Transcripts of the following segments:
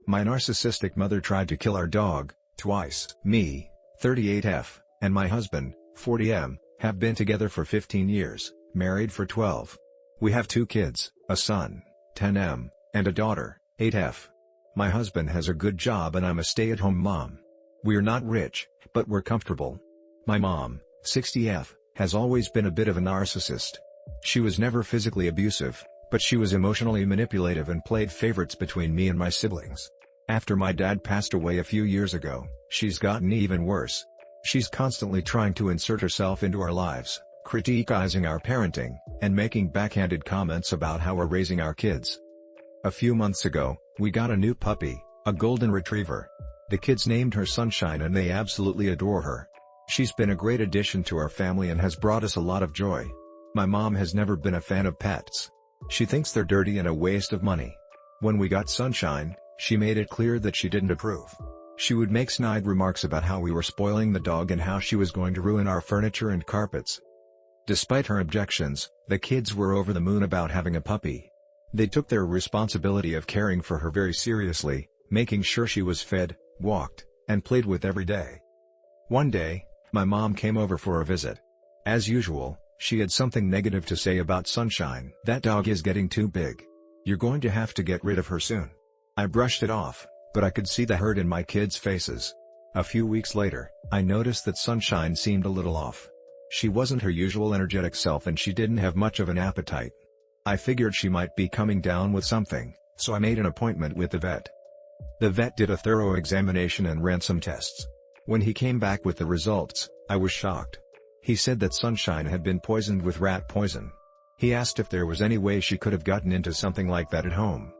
My narcissistic mother tried to kill our dog, twice. Me, 38F, and my husband, 40M, have been together for 15 years, married for 12. We have 2 kids, a son, 10M, and a daughter, 8F. My husband has a good job and I'm a stay-at-home mom. We're not rich, but we're comfortable. My mom, 60F, has always been a bit of a narcissist. She was never physically abusive, but she was emotionally manipulative and played favorites between me and my siblings. After my dad passed away a few years ago, she's gotten even worse. She's constantly trying to insert herself into our lives, criticizing our parenting, and making backhanded comments about how we're raising our kids. A few months ago, we got a new puppy, a golden retriever. The kids named her Sunshine and they absolutely adore her. She's been a great addition to our family and has brought us a lot of joy. My mom has never been a fan of pets. She thinks they're dirty and a waste of money. When we got Sunshine, she made it clear that she didn't approve. She would make snide remarks about how we were spoiling the dog and how she was going to ruin our furniture and carpets. Despite her objections, the kids were over the moon about having a puppy. They took their responsibility of caring for her very seriously, making sure she was fed, walked, and played with every day. One day, my mom came over for a visit. As usual, she had something negative to say about Sunshine. "That dog is getting too big. You're going to have to get rid of her soon." I brushed it off, but I could see the hurt in my kids' faces. A few weeks later, I noticed that Sunshine seemed a little off. She wasn't her usual energetic self and she didn't have much of an appetite. I figured she might be coming down with something, so I made an appointment with the vet. The vet did a thorough examination and ran some tests. When he came back with the results, I was shocked. He said that Sunshine had been poisoned with rat poison. He asked if there was any way she could have gotten into something like that at home.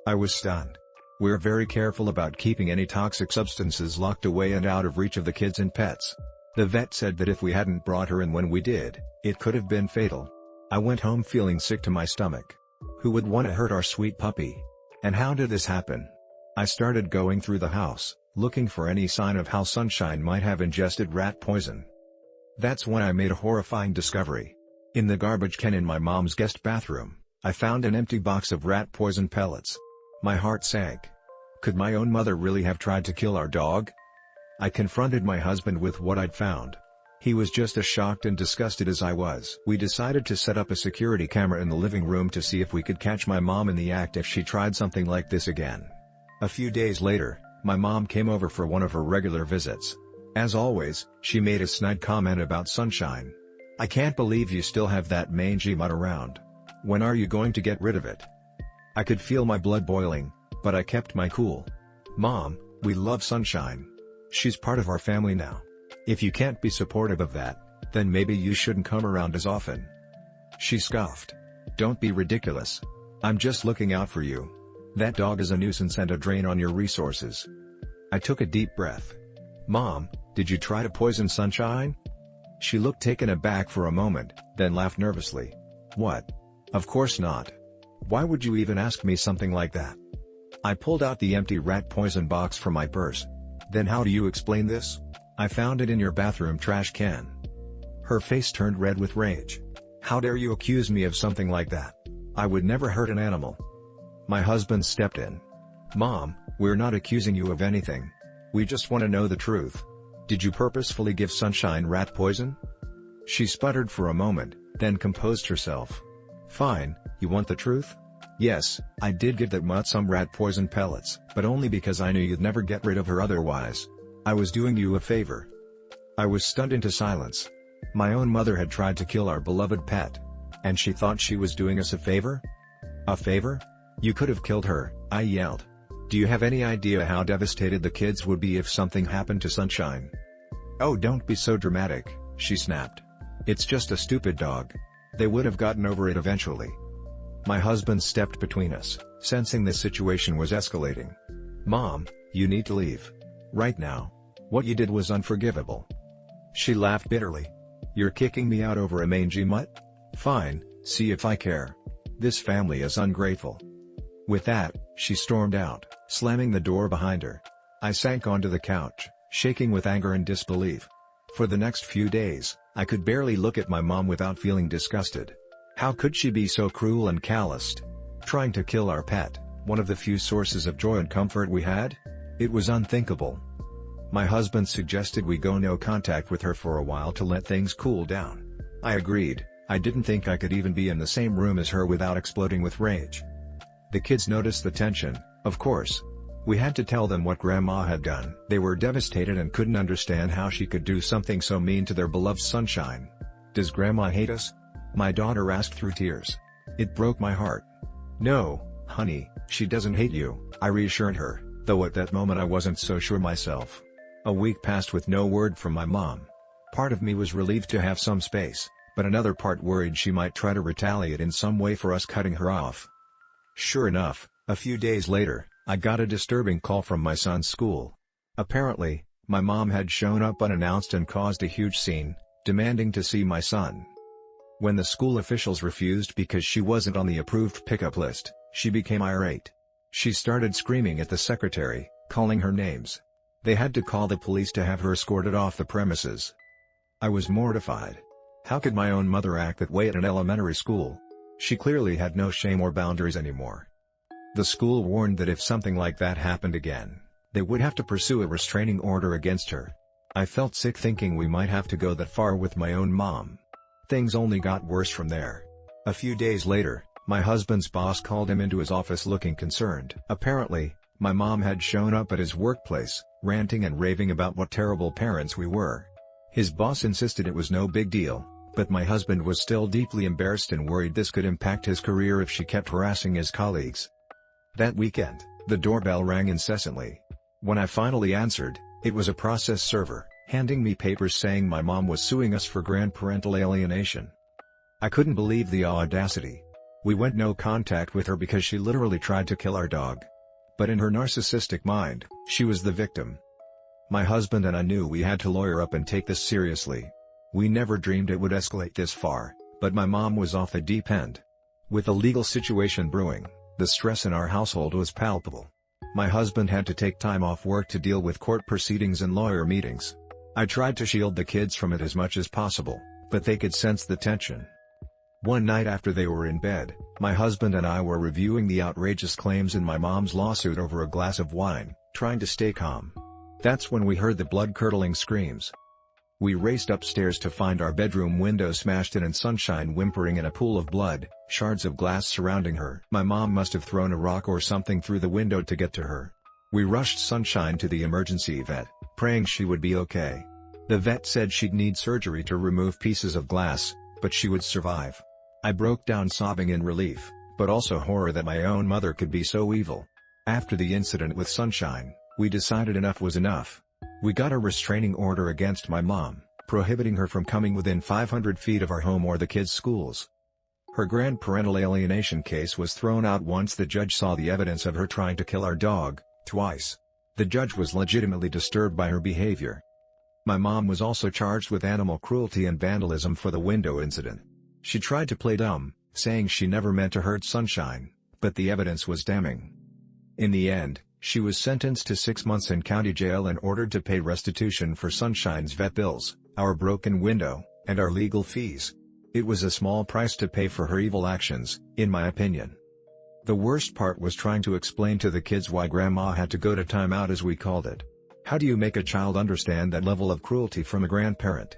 I was stunned. We're very careful about keeping any toxic substances locked away and out of reach of the kids and pets. The vet said that if we hadn't brought her in when we did, it could have been fatal. I went home feeling sick to my stomach. Who would want to hurt our sweet puppy? And how did this happen? I started going through the house, looking for any sign of how Sunshine might have ingested rat poison. That's when I made a horrifying discovery. In the garbage can in my mom's guest bathroom, I found an empty box of rat poison pellets. My heart sank. Could my own mother really have tried to kill our dog? I confronted my husband with what I'd found. He was just as shocked and disgusted as I was. We decided to set up a security camera in the living room to see if we could catch my mom in the act if she tried something like this again. A few days later, my mom came over for one of her regular visits. As always, she made a snide comment about Sunshine. "I can't believe you still have that mangy mutt around. When are you going to get rid of it?" I could feel my blood boiling, but I kept my cool. "Mom, we love Sunshine. She's part of our family now. If you can't be supportive of that, then maybe you shouldn't come around as often." She scoffed. "Don't be ridiculous. I'm just looking out for you. That dog is a nuisance and a drain on your resources." I took a deep breath. "Mom, did you try to poison Sunshine?" She looked taken aback for a moment, then laughed nervously. "What? Of course not. Why would you even ask me something like that?" I pulled out the empty rat poison box from my purse. "Then how do you explain this? I found it in your bathroom trash can." Her face turned red with rage. "How dare you accuse me of something like that? I would never hurt an animal." My husband stepped in. "Mom, we're not accusing you of anything. We just want to know the truth. Did you purposefully give Sunshine rat poison?" She sputtered for a moment, then composed herself. "Fine, you want the truth? Yes, I did give that mutt some rat poison pellets, but only because I knew you'd never get rid of her otherwise. I was doing you a favor." I was stunned into silence. My own mother had tried to kill our beloved pet. And she thought she was doing us a favor? A favor? "You could have killed her," I yelled. "Do you have any idea how devastated the kids would be if something happened to Sunshine?" "Oh, don't be so dramatic," she snapped. "It's just a stupid dog. They would have gotten over it eventually." My husband stepped between us, sensing the situation was escalating. "Mom, you need to leave. Right now. What you did was unforgivable." She laughed bitterly. "You're kicking me out over a mangy mutt? Fine, see if I care. This family is ungrateful." With that, she stormed out, slamming the door behind her. I sank onto the couch, shaking with anger and disbelief. For the next few days, I could barely look at my mom without feeling disgusted. How could she be so cruel and calloused? Trying to kill our pet. one of the few sources of joy and comfort we had? It was unthinkable. My husband suggested we go no contact with her for a while to let things cool down. I agreed. I didn't think I could even be in the same room as her without exploding with rage. The kids noticed the tension, of course. We had to tell them what Grandma had done. They were devastated and couldn't understand how she could do something so mean to their beloved Sunshine. Does Grandma hate us? My daughter asked through tears. It broke my heart. No, honey, she doesn't hate you, I reassured her, though at that moment I wasn't so sure myself. A week passed with no word from my mom. Part of me was relieved to have some space, but another part worried she might try to retaliate in some way for us cutting her off. Sure enough, a few days later, I got a disturbing call from my son's school. Apparently, my mom had shown up unannounced and caused a huge scene, demanding to see my son. When the school officials refused because she wasn't on the approved pickup list, she became irate. She started screaming at the secretary, calling her names. They had to call the police to have her escorted off the premises. I was mortified. How could my own mother act that way at an elementary school? She clearly had no shame or boundaries anymore. The school warned that if something like that happened again, they would have to pursue a restraining order against her. I felt sick thinking we might have to go that far with my own mom. Things only got worse from there. A few days later, my husband's boss called him into his office looking concerned. Apparently, my mom had shown up at his workplace, ranting and raving about what terrible parents we were. His boss insisted it was no big deal, but my husband was still deeply embarrassed and worried this could impact his career if she kept harassing his colleagues. That weekend, the doorbell rang incessantly. When I finally answered, it was a process server, handing me papers saying my mom was suing us for grandparental alienation. I couldn't believe the audacity. We went no contact with her because she literally tried to kill our dog. But in her narcissistic mind, she was the victim. My husband and I knew we had to lawyer up and take this seriously. We never dreamed it would escalate this far, but my mom was off the deep end. With the legal situation brewing, the stress in our household was palpable. My husband had to take time off work to deal with court proceedings and lawyer meetings. I tried to shield the kids from it as much as possible, but they could sense the tension. One night after they were in bed, my husband and I were reviewing the outrageous claims in my mom's lawsuit over a glass of wine, trying to stay calm. That's when we heard the blood-curdling screams. We raced upstairs to find our bedroom window smashed in and Sunshine whimpering in a pool of blood, shards of glass surrounding her. My mom must have thrown a rock or something through the window to get to her. We rushed Sunshine to the emergency vet, praying she would be okay. The vet said she'd need surgery to remove pieces of glass, but she would survive. I broke down sobbing in relief, but also horror that my own mother could be so evil. After the incident with Sunshine, we decided enough was enough. We got a restraining order against my mom, prohibiting her from coming within 500 feet of our home or the kids' schools. Her grandparental alienation case was thrown out once the judge saw the evidence of her trying to kill our dog, twice. The judge was legitimately disturbed by her behavior. My mom was also charged with animal cruelty and vandalism for the window incident. She tried to play dumb, saying she never meant to hurt Sunshine, but the evidence was damning. In the end, she was sentenced to 6 months in county jail and ordered to pay restitution for Sunshine's vet bills, our broken window, and our legal fees. It was a small price to pay for her evil actions, in my opinion. The worst part was trying to explain to the kids why Grandma had to go to timeout, as we called it. How do you make a child understand that level of cruelty from a grandparent?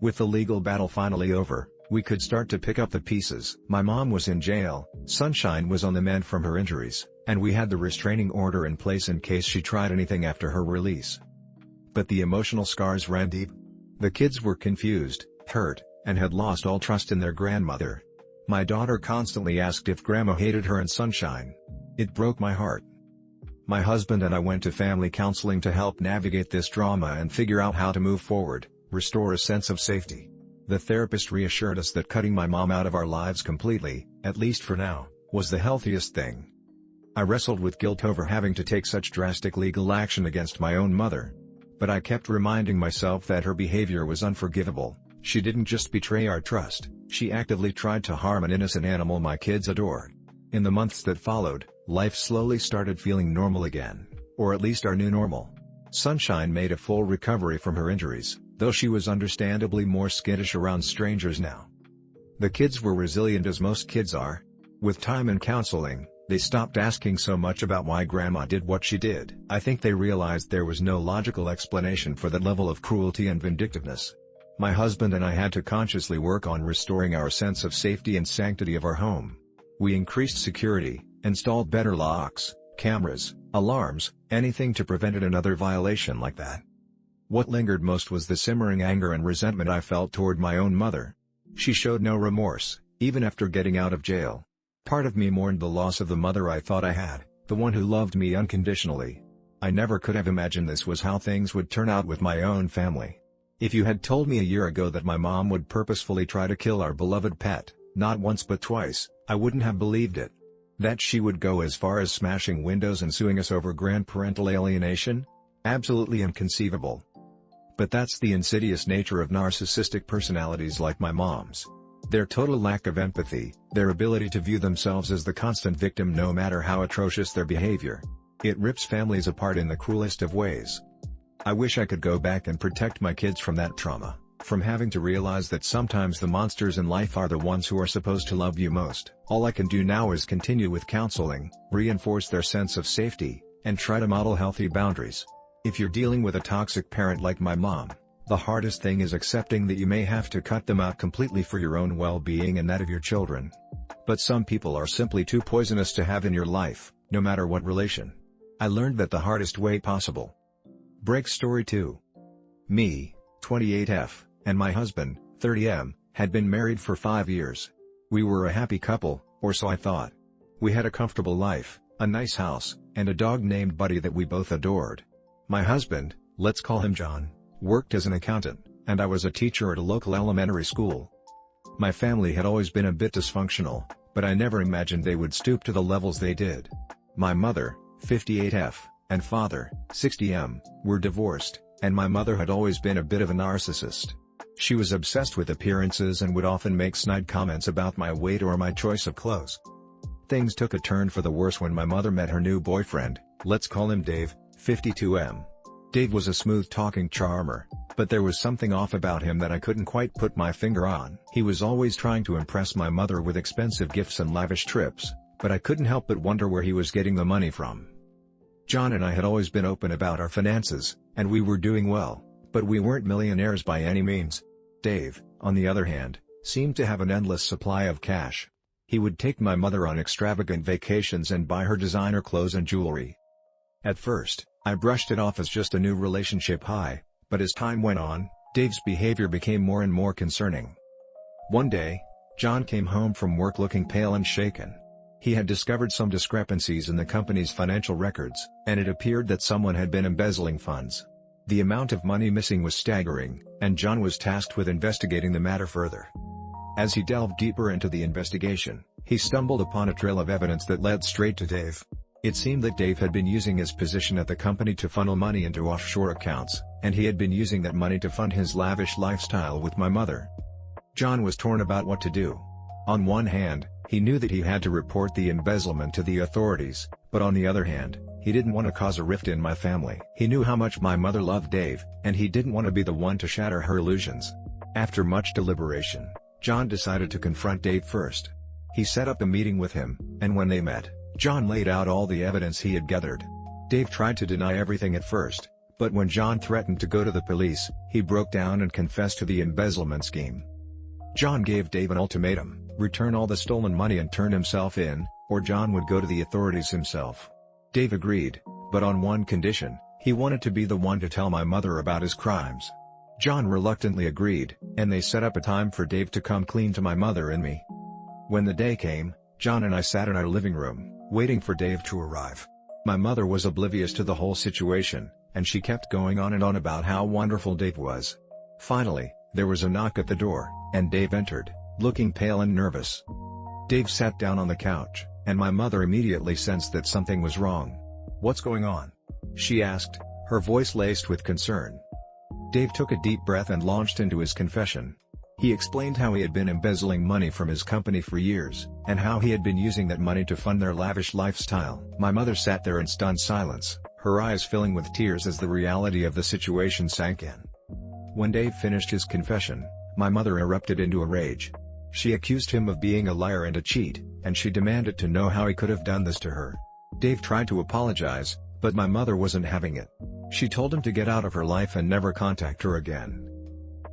With the legal battle finally over, we could start to pick up the pieces. My mom was in jail, Sunshine was on the mend from her injuries, and we had the restraining order in place in case she tried anything after her release. But the emotional scars ran deep. The kids were confused, hurt, and had lost all trust in their grandmother. My daughter constantly asked if Grandma hated her and Sunshine. It broke my heart. My husband and I went to family counseling to help navigate this drama and figure out how to move forward, restore a sense of safety. The therapist reassured us that cutting my mom out of our lives completely, at least for now, was the healthiest thing. I wrestled with guilt over having to take such drastic legal action against my own mother. But I kept reminding myself that her behavior was unforgivable. She didn't just betray our trust, she actively tried to harm an innocent animal my kids adored. In the months that followed, life slowly started feeling normal again, or at least our new normal. Sunshine made a full recovery from her injuries, though she was understandably more skittish around strangers now. The kids were resilient as most kids are. With time and counseling, They stopped asking so much about why Grandma did what she did. I think they realized there was no logical explanation for that level of cruelty and vindictiveness. My husband and I had to consciously work on restoring our sense of safety and sanctity of our home. We increased security, installed better locks, cameras, alarms, anything to prevent another violation like that. What lingered most was the simmering anger and resentment I felt toward my own mother. She showed no remorse, even after getting out of jail. Part of me mourned the loss of the mother I thought I had, the one who loved me unconditionally. I never could have imagined this was how things would turn out with my own family. If you had told me a year ago that my mom would purposefully try to kill our beloved pet, not once but twice, I wouldn't have believed it. That she would go as far as smashing windows and suing us over grandparental alienation? Absolutely inconceivable. But that's the insidious nature of narcissistic personalities like my mom's. Their total lack of empathy, their ability to view themselves as the constant victim no matter how atrocious their behavior. It rips families apart in the cruelest of ways. I wish I could go back and protect my kids from that trauma, from having to realize that sometimes the monsters in life are the ones who are supposed to love you most. All I can do now is continue with counseling, reinforce their sense of safety, and try to model healthy boundaries. If you're dealing with a toxic parent like my mom, the hardest thing is accepting that you may have to cut them out completely for your own well-being and that of your children. But some people are simply too poisonous to have in your life, no matter what relation. I learned that the hardest way possible. Break story 2. Me, 28F, and my husband, 30M, had been married for 5 years. We were a happy couple, or so I thought. We had a comfortable life, a nice house, and a dog named Buddy that we both adored. My husband, let's call him John, worked as an accountant, and I was a teacher at a local elementary school. My family had always been a bit dysfunctional, but I never imagined they would stoop to the levels they did. My mother, 58F, and father, 60M, were divorced, and my mother had always been a bit of a narcissist. She was obsessed with appearances and would often make snide comments about my weight or my choice of clothes. Things took a turn for the worse when my mother met her new boyfriend, let's call him Dave, 52M. Dave was a smooth-talking charmer, but there was something off about him that I couldn't quite put my finger on. He was always trying to impress my mother with expensive gifts and lavish trips, but I couldn't help but wonder where he was getting the money from. John and I had always been open about our finances, and we were doing well, but we weren't millionaires by any means. Dave, on the other hand, seemed to have an endless supply of cash. He would take my mother on extravagant vacations and buy her designer clothes and jewelry. At first, I brushed it off as just a new relationship high, but as time went on, Dave's behavior became more and more concerning. One day, John came home from work looking pale and shaken. He had discovered some discrepancies in the company's financial records, and it appeared that someone had been embezzling funds. The amount of money missing was staggering, and John was tasked with investigating the matter further. As he delved deeper into the investigation, he stumbled upon a trail of evidence that led straight to Dave. It seemed that Dave had been using his position at the company to funnel money into offshore accounts, and he had been using that money to fund his lavish lifestyle with my mother. John was torn about what to do. On one hand, he knew that he had to report the embezzlement to the authorities, but on the other hand, he didn't want to cause a rift in my family. He knew how much my mother loved Dave, and he didn't want to be the one to shatter her illusions. After much deliberation, John decided to confront Dave first. He set up a meeting with him, and when they met, John laid out all the evidence he had gathered. Dave tried to deny everything at first, but when John threatened to go to the police, he broke down and confessed to the embezzlement scheme. John gave Dave an ultimatum: return all the stolen money and turn himself in, or John would go to the authorities himself. Dave agreed, but on one condition: he wanted to be the one to tell my mother about his crimes. John reluctantly agreed, and they set up a time for Dave to come clean to my mother and me. When the day came, John and I sat in our living room, waiting for Dave to arrive. My mother was oblivious to the whole situation, and she kept going on and on about how wonderful Dave was. Finally, there was a knock at the door, and Dave entered, looking pale and nervous. Dave sat down on the couch, and my mother immediately sensed that something was wrong. "What's going on?" she asked, her voice laced with concern. Dave took a deep breath and launched into his confession. He explained how he had been embezzling money from his company for years, and how he had been using that money to fund their lavish lifestyle. My mother sat there in stunned silence, her eyes filling with tears as the reality of the situation sank in. When Dave finished his confession, my mother erupted into a rage. She accused him of being a liar and a cheat, and she demanded to know how he could have done this to her. Dave tried to apologize, but my mother wasn't having it. She told him to get out of her life and never contact her again.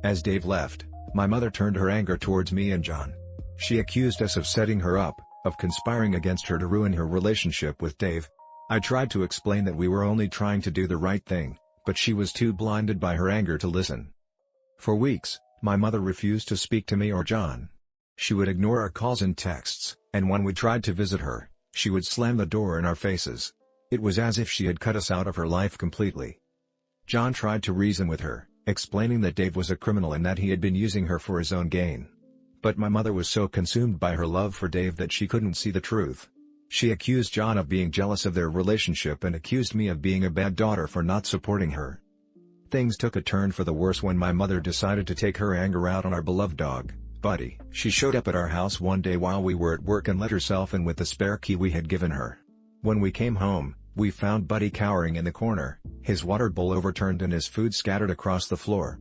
As Dave left, my mother turned her anger towards me and John. She accused us of setting her up, of conspiring against her to ruin her relationship with Dave. I tried to explain that we were only trying to do the right thing, but she was too blinded by her anger to listen. For weeks, my mother refused to speak to me or John. She would ignore our calls and texts, and when we tried to visit her, she would slam the door in our faces. It was as if she had cut us out of her life completely. John tried to reason with her, explaining that Dave was a criminal and that he had been using her for his own gain. But my mother was so consumed by her love for Dave that she couldn't see the truth. She accused John of being jealous of their relationship and accused me of being a bad daughter for not supporting her. Things took a turn for the worse when my mother decided to take her anger out on our beloved dog, Buddy. She showed up at our house one day while we were at work and let herself in with the spare key we had given her. When we came home, we found Buddy cowering in the corner, his water bowl overturned and his food scattered across the floor.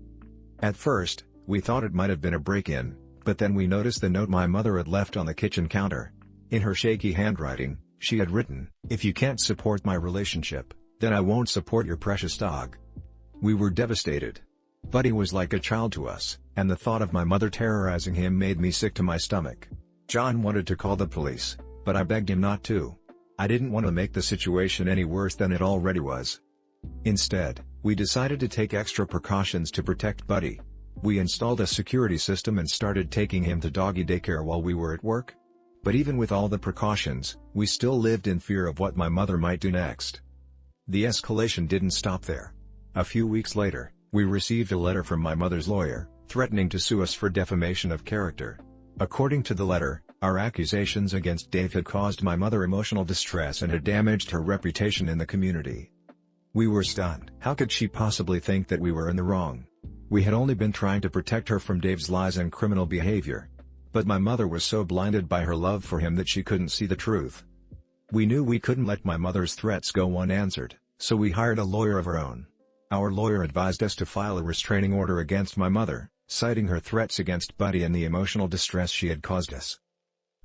At first, we thought it might have been a break-in, but then we noticed the note my mother had left on the kitchen counter. In her shaky handwriting, she had written, "If you can't support my relationship, then I won't support your precious dog." We were devastated. Buddy was like a child to us, and the thought of my mother terrorizing him made me sick to my stomach. John wanted to call the police, but I begged him not to. I didn't want to make the situation any worse than it already was. Instead, we decided to take extra precautions to protect Buddy. We installed a security system and started taking him to doggy daycare while we were at work. But even with all the precautions, we still lived in fear of what my mother might do next. The escalation didn't stop there. A few weeks later, we received a letter from my mother's lawyer, threatening to sue us for defamation of character. According to the letter, our accusations against Dave had caused my mother emotional distress and had damaged her reputation in the community. We were stunned. How could she possibly think that we were in the wrong? We had only been trying to protect her from Dave's lies and criminal behavior. But my mother was so blinded by her love for him that she couldn't see the truth. We knew we couldn't let my mother's threats go unanswered, so we hired a lawyer of our own. Our lawyer advised us to file a restraining order against my mother, citing her threats against Buddy and the emotional distress she had caused us.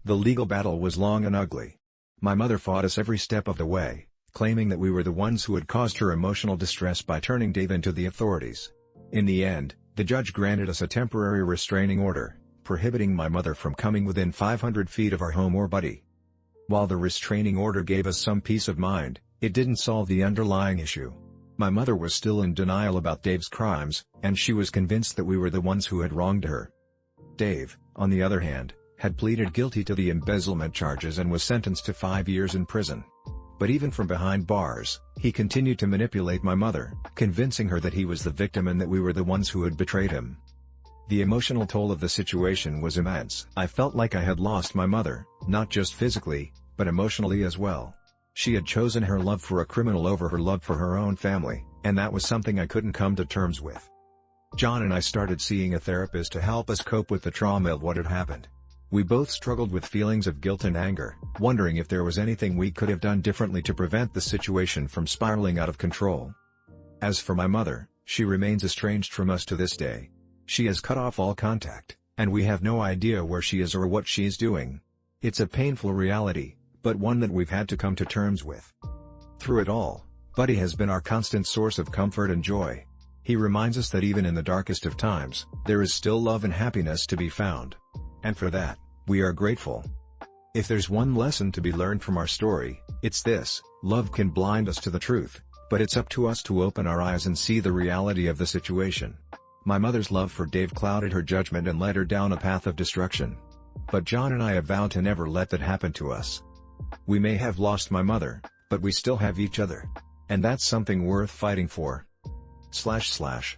The legal battle was long and ugly. My mother fought us every step of the way, claiming that we were the ones who had caused her emotional distress by turning Dave into the authorities. In the end, the judge granted us a temporary restraining order, prohibiting my mother from coming within 500 feet of our home or Buddy. While the restraining order gave us some peace of mind, it didn't solve the underlying issue. My mother was still in denial about Dave's crimes, and she was convinced that we were the ones who had wronged her. Dave, on the other hand, had pleaded guilty to the embezzlement charges and was sentenced to 5 years in prison. But even from behind bars, he continued to manipulate my mother, convincing her that he was the victim and that we were the ones who had betrayed him. The emotional toll of the situation was immense. I felt like I had lost my mother, not just physically, but emotionally as well. She had chosen her love for a criminal over her love for her own family, and that was something I couldn't come to terms with. John and I started seeing a therapist to help us cope with the trauma of what had happened. We both struggled with feelings of guilt and anger, wondering if there was anything we could have done differently to prevent the situation from spiraling out of control. As for my mother, she remains estranged from us to this day. She has cut off all contact, and we have no idea where she is or what she is doing. It's a painful reality, but one that we've had to come to terms with. Through it all, Buddy has been our constant source of comfort and joy. He reminds us that even in the darkest of times, there is still love and happiness to be found. And for that, we are grateful. If there's one lesson to be learned from our story, it's this: love can blind us to the truth, but it's up to us to open our eyes and see the reality of the situation. My mother's love for Dave clouded her judgment and led her down a path of destruction. But John and I have vowed to never let that happen to us. We may have lost my mother, but we still have each other. And that's something worth fighting for. //